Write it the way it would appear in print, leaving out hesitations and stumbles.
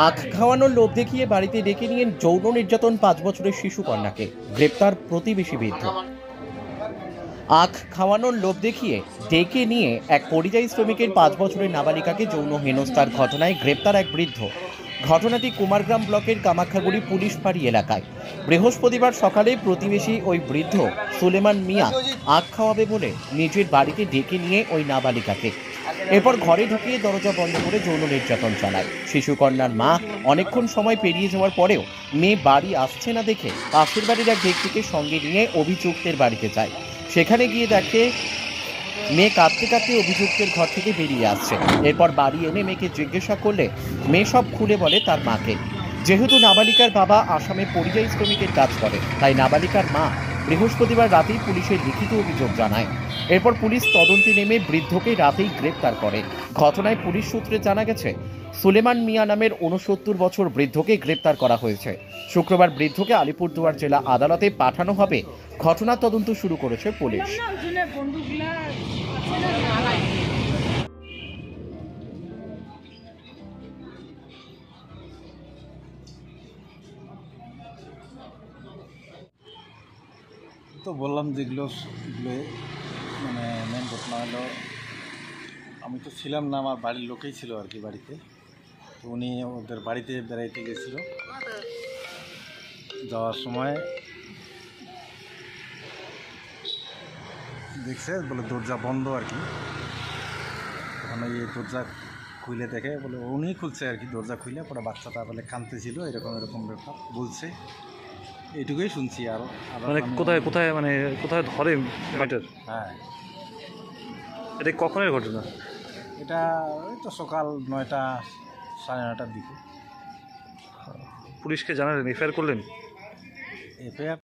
আখ খাওয়ানোর লোভ দেখিয়ে বাড়িতে ডেকে নিয়ে যৌন নির্যাতন 5 বছরের শিশু কন্যাকে গ্রেপ্তার প্রতিবেশী বৃদ্ধ। আখ খাওয়ানোর লোভ দেখিয়ে ডেকে নিয়ে এক পরিযায়ী শ্রমিকের 5 বছরের নাবালিকাকে যৌন হেনস্থার ঘটনায় গ্রেপ্তার এক বৃদ্ধ। ঘটনাটি কুমারগ্রাম ব্লকের কামাখ্যাগুড়ি পুলিশ ফাঁড়ি এলাকায়। বৃহস্পতিবার সকালে প্রতিবেশী ওই বৃদ্ধ সুলেমান মিয়া আখ খাওয়াবে বলে নিজের বাড়িতে ডেকে নিয়ে ওই নাবালিকাকে, এরপর ঘরে ঢুকিয়ে দরজা বন্ধ করে যৌন নির্যাতন চালায়। শিশুকন্যার মা অনেকক্ষণ সময় পেরিয়ে যাওয়ার পরেও মেয়ে বাড়ি আসছে না দেখে পাশের বাড়ির এক ব্যক্তিকে সঙ্গে নিয়ে অভিযুক্তের বাড়িতে যায়। সেখানে গিয়ে দেখে মেয়ে কাঁদতে কাঁদতে অভিযুক্তের ঘর থেকে বেরিয়ে আসছে। এরপর বাড়ি এনে মেয়েকে জিজ্ঞাসা করলে মেয়ে সব খুলে বলে তার মাকে। যেহেতু নাবালিকার বাবা আসামে পরিযায়ী শ্রমিকের কাজ করে, তাই নাবালিকার মা বৃহস্পতিবার রাতেই পুলিশের লিখিত অভিযোগ জানায়। এরপর পুলিশ তদন্তে নেমে বৃদ্ধকে রাতেই গ্রেপ্তার করে। ঘটনায় পুলিশ সূত্রে জানা গেছে, সুলেমান মিয়া নামের 69 বছর বৃদ্ধকে গ্রেপ্তার করা হয়েছে। শুক্রবার বৃদ্ধকে আলিপুরদুয়ার জেলা আদালতে পাঠানো হবে। ঘটনার তদন্ত শুরু করেছে পুলিশ। তো বললাম যেগুলো মানে মেন ঘটনা হলো, আমি তো ছিলাম না, আমার বাড়ির লোকেই ছিল আর কি বাড়িতে। তো উনি ওদের বাড়িতে বেড়াইতে গেছিল। যাওয়ার সময় দেখছে বলে দরজা বন্ধ আর কি। ওখানে এই দরজা খুলে দেখে, বলে উনি খুলছে আর কি, দরজা খুলে পরে বাচ্চাটা বলে কাঁদতেছিল, এরকম এরকম ব্যাপার বলছে। এইটুকুই শুনছি। আরও মানে কোথায় কোথায় মানে কোথায় ধরে মেয়েটার? হ্যাঁ, এটা কখনের ঘটনা? এটা ওই তো সকাল 9টা, 9:30টার দিকে। পুলিশকে জানালেন, এফআইআর করলেন? এফআইআর